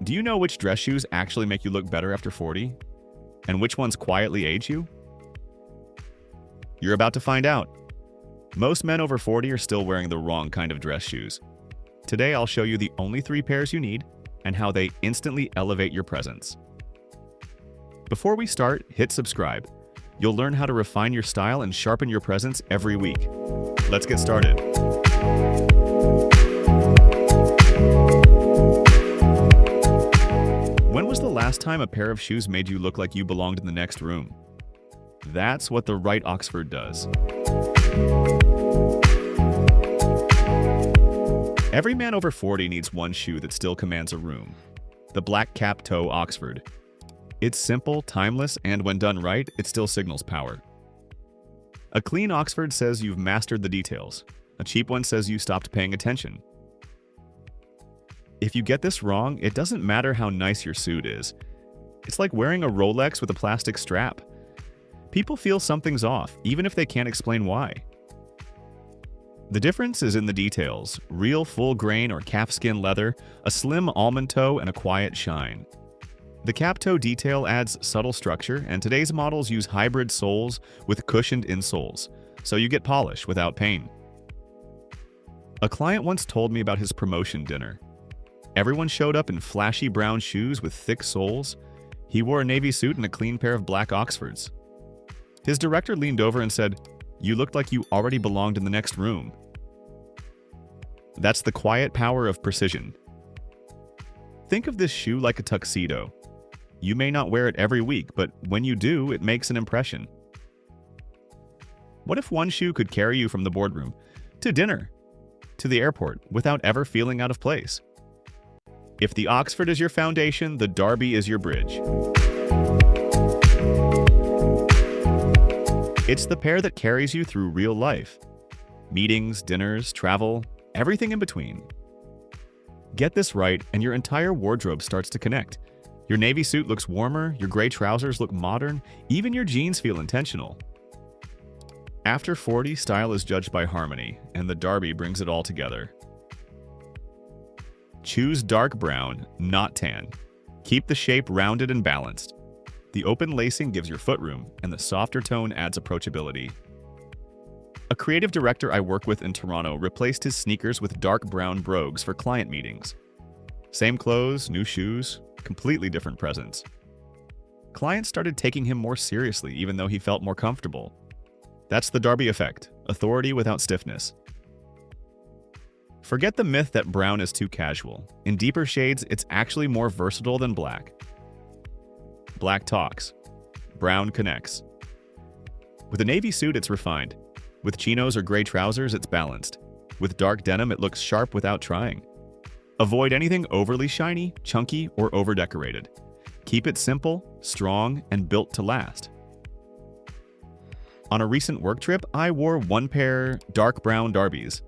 Do you know which dress shoes actually make you look better after 40? And which ones quietly age you? You're about to find out. Most men over 40 are still wearing the wrong kind of dress shoes. Today I'll show you the only 3 pairs you need and how they instantly elevate your presence. Before we start, hit subscribe. You'll learn how to refine your style and sharpen your presence every week. Let's get started. When was the last time a pair of shoes made you look like you belonged in the next room? That's what the right Oxford does. Every man over 40 needs one shoe that still commands a room. The black cap-toe Oxford. It's simple, timeless, and when done right, it still signals power. A clean Oxford says you've mastered the details. A cheap one says you stopped paying attention. If you get this wrong, it doesn't matter how nice your suit is. It's like wearing a Rolex with a plastic strap. People feel something's off, even if they can't explain why. The difference is in the details: real full grain or calfskin leather, a slim almond toe, and a quiet shine. The cap toe detail adds subtle structure, and today's models use hybrid soles with cushioned insoles, so you get polish without pain. A client once told me about his promotion dinner. Everyone showed up in flashy brown shoes with thick soles. He wore a navy suit and a clean pair of black Oxfords. His director leaned over and said, "You looked like you already belonged in the next room." That's the quiet power of precision. Think of this shoe like a tuxedo. You may not wear it every week, but when you do, it makes an impression. What if one shoe could carry you from the boardroom to dinner, to the airport, without ever feeling out of place? If the Oxford is your foundation, the Derby is your bridge. It's the pair that carries you through real life. Meetings, dinners, travel, everything in between. Get this right, and your entire wardrobe starts to connect. Your navy suit looks warmer, your gray trousers look modern, even your jeans feel intentional. After 40, style is judged by harmony, and the Derby brings it all together. Choose dark brown, not tan. Keep the shape rounded and balanced. The open lacing gives your foot room, and the softer tone adds approachability. A creative director I work with in Toronto replaced his sneakers with dark brown Brogues for client meetings. Same clothes, new shoes, completely different presence. Clients started taking him more seriously even though he felt more comfortable. That's the Derby effect, authority without stiffness. Forget the myth that brown is too casual. In deeper shades, it's actually more versatile than black. Black talks. Brown connects. With a navy suit, it's refined. With chinos or gray trousers, it's balanced. With dark denim, it looks sharp without trying. Avoid anything overly shiny, chunky, or over-decorated. Keep it simple, strong, and built to last. On a recent work trip, I wore one pair dark brown Darbys.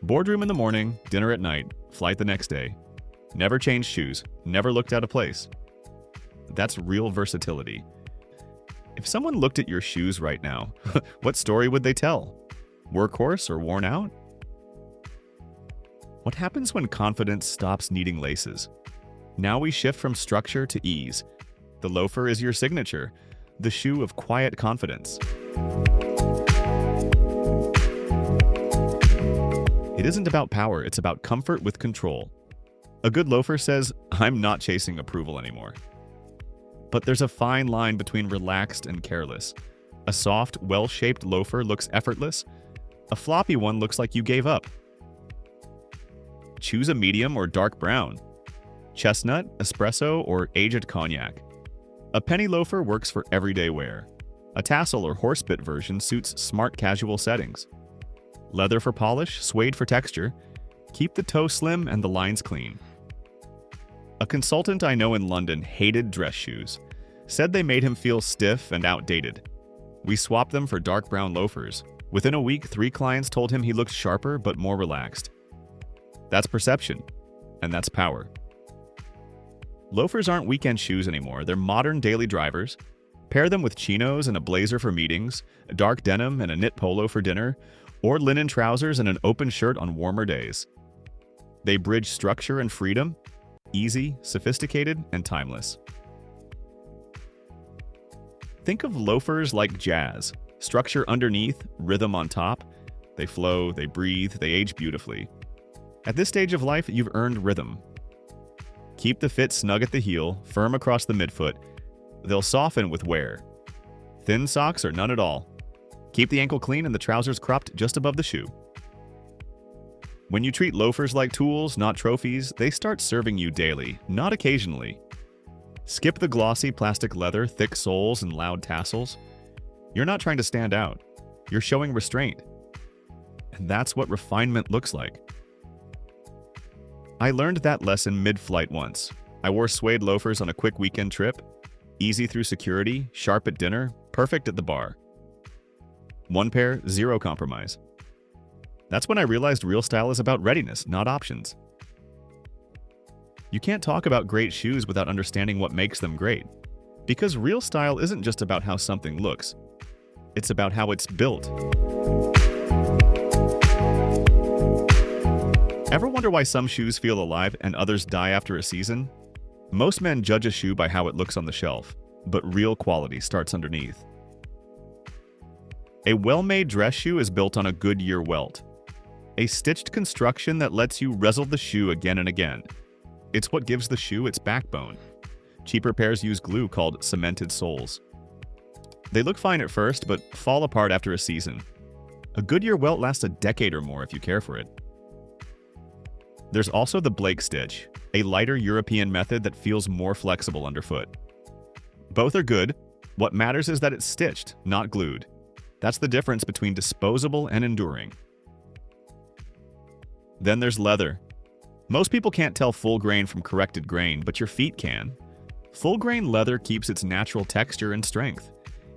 Boardroom in the morning, dinner at night, flight the next day. Never changed shoes, never looked out of place. That's real versatility. If someone looked at your shoes right now, what story would they tell? Workhorse or worn out? What happens when confidence stops needing laces? Now we shift from structure to ease. The Loafer is your signature, the shoe of quiet confidence. It isn't about power, it's about comfort with control. A good loafer says, "I'm not chasing approval anymore." But there's a fine line between relaxed and careless. A soft, well-shaped loafer looks effortless. A floppy one looks like you gave up. Choose a medium or dark brown. Chestnut, espresso, or aged cognac. A penny loafer works for everyday wear. A tassel or horsebit version suits smart casual settings. Leather for polish, suede for texture. Keep the toe slim and the lines clean. A consultant I know in London hated dress shoes. Said they made him feel stiff and outdated. We swapped them for dark brown loafers. Within a week, 3 clients told him he looked sharper but more relaxed. That's perception, and that's power. Loafers aren't weekend shoes anymore. They're modern daily drivers. Pair them with chinos and a blazer for meetings, a dark denim and a knit polo for dinner, or linen trousers and an open shirt on warmer days. They bridge structure and freedom. Easy, sophisticated, and timeless. Think of loafers like jazz. Structure underneath, rhythm on top. They flow, they breathe, they age beautifully. At this stage of life, you've earned rhythm. Keep the fit snug at the heel, firm across the midfoot. They'll soften with wear. Thin socks or none at all. Keep the ankle clean and the trousers cropped just above the shoe. When you treat loafers like tools, not trophies, they start serving you daily, not occasionally. Skip the glossy plastic leather, thick soles, and loud tassels. You're not trying to stand out. You're showing restraint. And that's what refinement looks like. I learned that lesson mid-flight once. I wore suede loafers on a quick weekend trip. Easy through security, sharp at dinner, perfect at the bar. One pair, zero compromise. That's when I realized real style is about readiness, not options. You can't talk about great shoes without understanding what makes them great. Because real style isn't just about how something looks. It's about how it's built. Ever wonder why some shoes feel alive and others die after a season? Most men judge a shoe by how it looks on the shelf, but real quality starts underneath. A well-made dress shoe is built on a Goodyear welt, a stitched construction that lets you wrestle the shoe again and again. It's what gives the shoe its backbone. Cheaper pairs use glue called cemented soles. They look fine at first, but fall apart after a season. A Goodyear welt lasts a decade or more if you care for it. There's also the Blake stitch, a lighter European method that feels more flexible underfoot. Both are good. What matters is that it's stitched, not glued. That's the difference between disposable and enduring. Then there's leather. Most people can't tell full grain from corrected grain, but your feet can. Full grain leather keeps its natural texture and strength.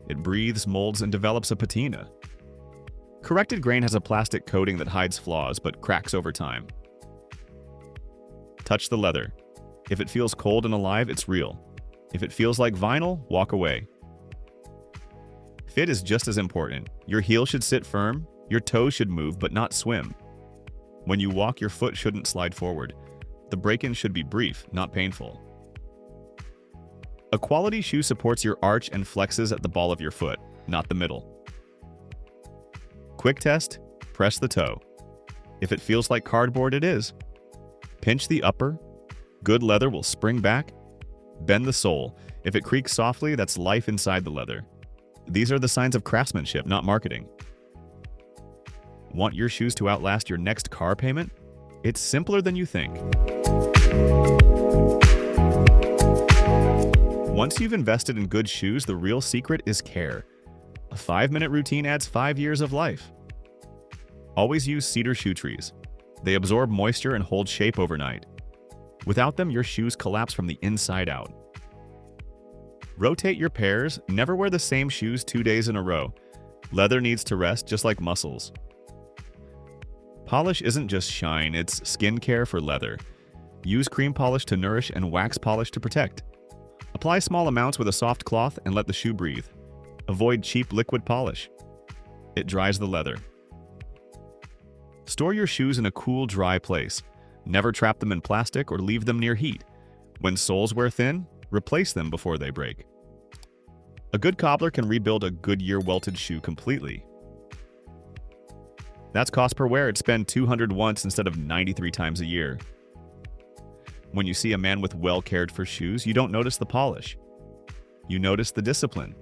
It breathes, molds, and develops a patina. Corrected grain has a plastic coating that hides flaws but cracks over time. Touch the leather. If it feels cold and alive, it's real. If it feels like vinyl, walk away. Fit is just as important. Your heel should sit firm, your toes should move but not swim. When you walk, your foot shouldn't slide forward. The break-in should be brief, not painful. A quality shoe supports your arch and flexes at the ball of your foot, not the middle. Quick test, press the toe. If it feels like cardboard, it is. Pinch the upper. Good leather will spring back. Bend the sole. If it creaks softly, that's life inside the leather. These are the signs of craftsmanship, not marketing. Want your shoes to outlast your next car payment? It's simpler than you think. Once you've invested in good shoes, the real secret is care. A 5-minute routine adds 5 years of life. Always use cedar shoe trees. They absorb moisture and hold shape overnight. Without them, your shoes collapse from the inside out. Rotate your pairs. Never wear the same shoes 2 days in a row. Leather needs to rest just like muscles. Polish isn't just shine, it's skincare for leather. Use cream polish to nourish and wax polish to protect. Apply small amounts with a soft cloth and let the shoe breathe. Avoid cheap liquid polish. It dries the leather. Store your shoes in a cool, dry place. Never trap them in plastic or leave them near heat. When soles wear thin, replace them before they break. A good cobbler can rebuild a Goodyear welted shoe completely. That's cost per wear. It'd spend $200 once instead of 93 times a year. When you see a man with well-cared-for shoes, you don't notice the polish. You notice the discipline.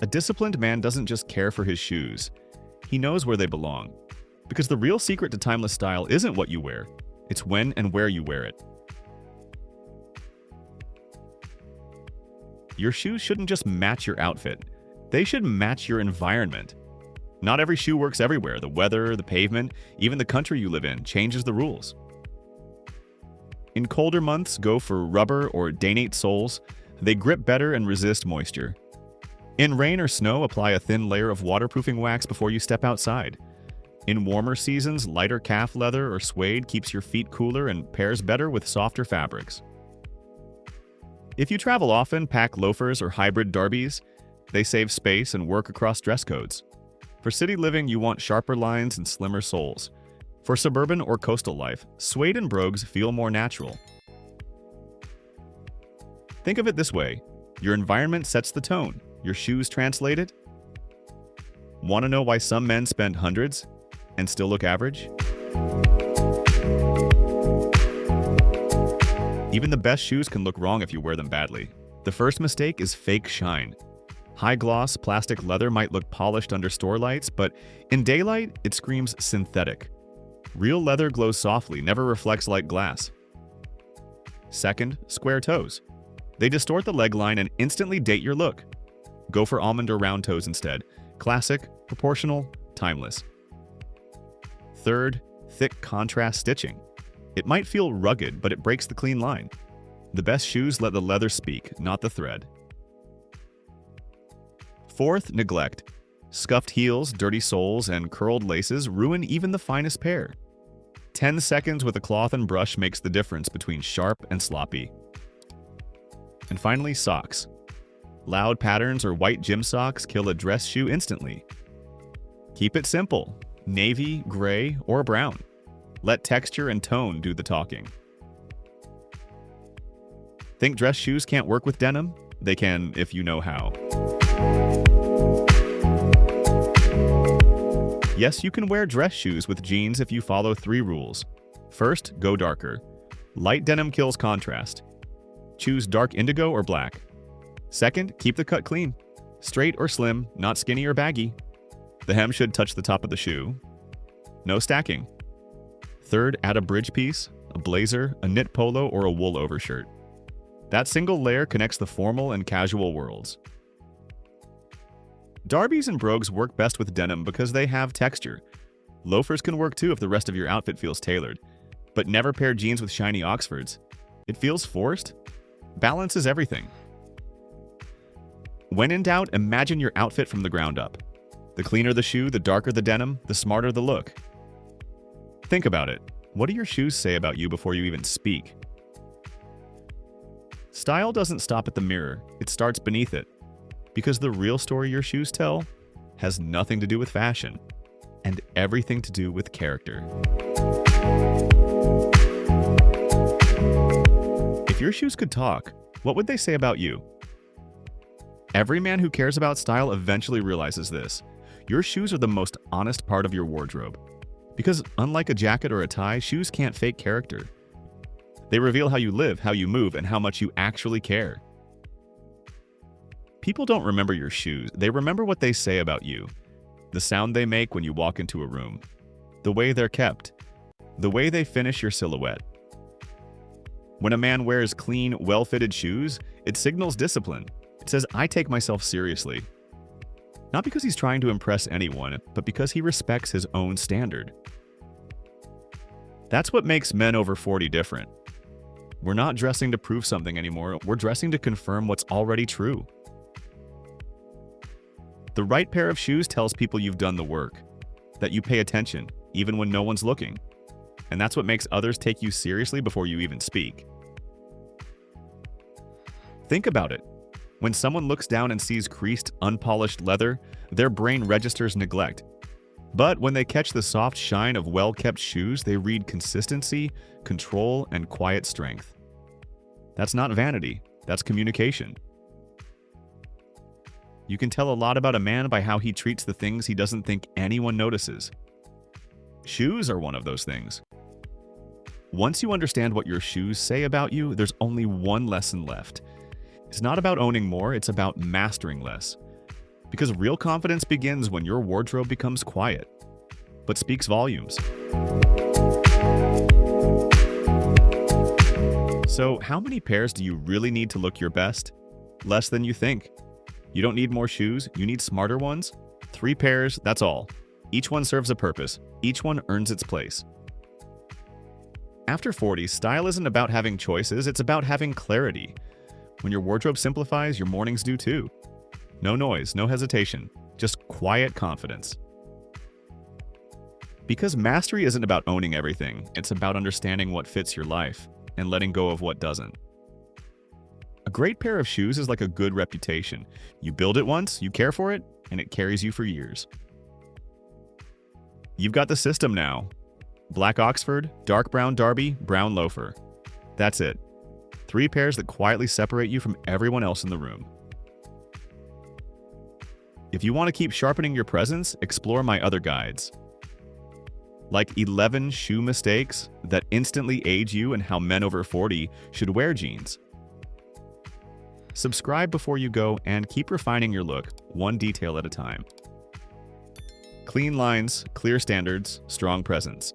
A disciplined man doesn't just care for his shoes. He knows where they belong. Because the real secret to timeless style isn't what you wear. It's when and where you wear it. Your shoes shouldn't just match your outfit. They should match your environment. Not every shoe works everywhere. The weather, the pavement, even the country you live in changes the rules. In colder months, go for rubber or Dainate soles. They grip better and resist moisture. In rain or snow, apply a thin layer of waterproofing wax before you step outside. In warmer seasons, lighter calf leather or suede keeps your feet cooler and pairs better with softer fabrics. If you travel often, pack loafers or hybrid derbies. They save space and work across dress codes. For city living, you want sharper lines and slimmer soles. For suburban or coastal life, suede and brogues feel more natural. Think of it this way: your environment sets the tone, your shoes translate it. Want to know why some men spend hundreds and still look average? Even the best shoes can look wrong if you wear them badly. The first mistake is fake shine. High-gloss plastic leather might look polished under store lights, but in daylight, it screams synthetic. Real leather glows softly, never reflects like glass. Second, square toes. They distort the leg line and instantly date your look. Go for almond or round toes instead. Classic, proportional, timeless. Third, thick contrast stitching. It might feel rugged, but it breaks the clean line. The best shoes let the leather speak, not the thread. Fourth, neglect. Scuffed heels, dirty soles, and curled laces ruin even the finest pair. 10 seconds with a cloth and brush makes the difference between sharp and sloppy. And finally, socks. Loud patterns or white gym socks kill a dress shoe instantly. Keep it simple: navy, gray, or brown. Let texture and tone do the talking. Think dress shoes can't work with denim? They can if you know how. Yes, you can wear dress shoes with jeans if you follow 3 rules. First, go darker. Light denim kills contrast. Choose dark indigo or black. Second, keep the cut clean. Straight or slim, not skinny or baggy. The hem should touch the top of the shoe. No stacking. Third, add a bridge piece, a blazer, a knit polo, or a wool overshirt. That single layer connects the formal and casual worlds. Derbies and brogues work best with denim because they have texture. Loafers can work too if the rest of your outfit feels tailored. But never pair jeans with shiny Oxfords. It feels forced. Balance is everything. When in doubt, imagine your outfit from the ground up. The cleaner the shoe, the darker the denim, the smarter the look. Think about it. What do your shoes say about you before you even speak? Style doesn't stop at the mirror, it starts beneath it. Because the real story your shoes tell has nothing to do with fashion and everything to do with character. If your shoes could talk, what would they say about you? Every man who cares about style eventually realizes this. Your shoes are the most honest part of your wardrobe. Because unlike a jacket or a tie, shoes can't fake character. They reveal how you live, how you move, and how much you actually care. People don't remember your shoes, they remember what they say about you. The sound they make when you walk into a room. The way they're kept. The way they finish your silhouette. When a man wears clean, well-fitted shoes, it signals discipline. It says, I take myself seriously. Not because he's trying to impress anyone, but because he respects his own standard. That's what makes men over 40 different. We're not dressing to prove something anymore, we're dressing to confirm what's already true. The right pair of shoes tells people you've done the work, that you pay attention, even when no one's looking. And that's what makes others take you seriously before you even speak. Think about it. When someone looks down and sees creased, unpolished leather, their brain registers neglect. But when they catch the soft shine of well-kept shoes, they read consistency, control, and quiet strength. That's not vanity, that's communication. You can tell a lot about a man by how he treats the things he doesn't think anyone notices. Shoes are one of those things. Once you understand what your shoes say about you, there's only one lesson left. It's not about owning more, it's about mastering less. Because real confidence begins when your wardrobe becomes quiet, but speaks volumes. So, how many pairs do you really need to look your best? Less than you think. You don't need more shoes, you need smarter ones. 3 pairs, that's all. Each one serves a purpose. Each one earns its place. After 40, style isn't about having choices, it's about having clarity. When your wardrobe simplifies, your mornings do too. No noise, no hesitation, just quiet confidence. Because mastery isn't about owning everything, it's about understanding what fits your life and letting go of what doesn't. A great pair of shoes is like a good reputation. You build it once, you care for it, and it carries you for years. You've got the system now. Black Oxford, dark brown Derby, brown Loafer. That's it. 3 pairs that quietly separate you from everyone else in the room. If you want to keep sharpening your presence, explore my other guides. Like 11 shoe mistakes that instantly age you and how men over 40 should wear jeans. Subscribe before you go and keep refining your look, one detail at a time. Clean lines, clear standards, strong presence.